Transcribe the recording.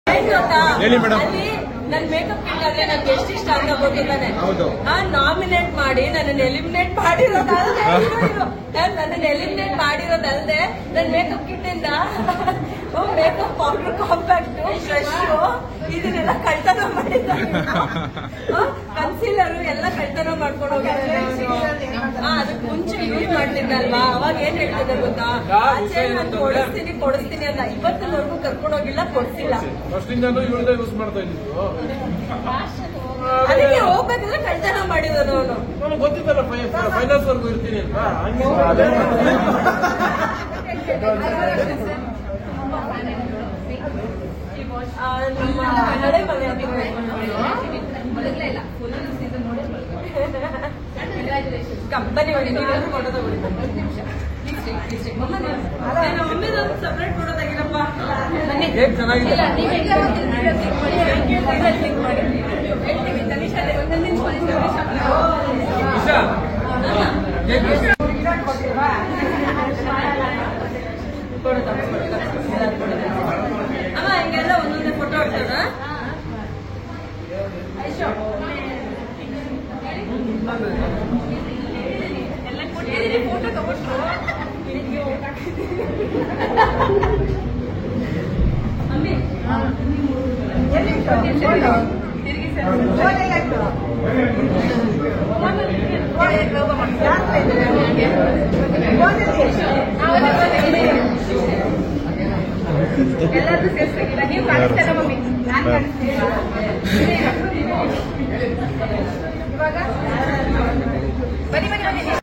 ಹೇಳಿ ಮೇಡಮ್. ನನ್ makeup kit ಆದ್ರೆ ನನ್ಗೆ ಎಷ್ಟಿಷ್ಟ ಅಂತ ಗೊತ್ತಿದ್ದಾನೆ. ನಾಮಿನೇಟ್ ಮಾಡಿ ನನ್ನನ್ನು ಎಲಿಮಿನೇಟ್ ಮಾಡಿರೋದಲ್ದೆ ನನ್ ಮೇಕಪ್ ಕಿಟ್ ಇಂದ ಮೇಕಪ್ ಪೌಡರ್, ಕಾಂಪ್ಯಾಕ್ಟ್, ಬ್ರಷ್ ಇದನ್ನೆಲ್ಲ ಕಳ್ತನ ಮಾಡಿದ್ದಾರೆ. ಕನ್ಸೀಲರ್ ಎಲ್ಲ ಕಳ್ತನ ಮಾಡ್ಕೊಂಡು ಹೋಗಿದ್ದಾರೆ. ಅದಕ್ಕೆ ಮುಂಚೆ ಯೂಸ್ ಮಾಡ್ತಿದ್ದಲ್ವಾ, ಅವಾಗ ಏನ್ ಹೇಳ್ತಿದ್ದೆ ಗೊತ್ತಾ, ಆಚೆ ನಾನು ಕೊಡಿಸ್ತೀನಿ ಅಂತ. ಇವತ್ತಿನವರೆಗೂ ಕರ್ಕೊಂಡು ಹೋಗಿಲ್ಲ, ಕೊಡ್ಸಿಲ್ಲ. ಅದಕ್ಕೆ ಹೋಗ್ಬೇಕಂದ್ರೆ ಕಳ್ತನ ಮಾಡಿದ್ರು ಅವನು. ಗೊತ್ತಿದ್ದಲ್ಲ ಫೈನಾನ್ಸ್ ವರ್ಗು ಇರ್ತೀನಿ ಅಂತ. ನಮ್ಮ ಕನ್ನಡ ಕಂಪನಿ ಒಳಗೆ ನೀವೆಲ್ಲರೂ ಕೊಡೋದು ಮಮ್ಮಿದೊಂದು ಸಪ್ರೇಟ್ ಕೊಡೋದಾಗಿರಪ್ಪ. ಚೆನ್ನಾಗಿದೆ. ಅಮ್ಮ ಹಿಂಗೆಲ್ಲ ಒಂದೊಂದೇ ಫೋಟೋ ಹೊಡ್ಸೋಣ. ಎಲ್ಲ ಕೊಟ್ಟಿದ್ದೀನಿ, ಫೋಟೋ ತಗೊಂಡ್ರು. ಅಮ್ಮಿ ತಿರುಗಿ ಎಲ್ಲರೂ ಸೇರ್ಸಿಲ್ಲ. ನೀವು ಕಾಣಿಸ್ತಾರ ಮಮ್ಮಿ, ನಾನು ಕಾಣಿಸ್ತೀನಿ.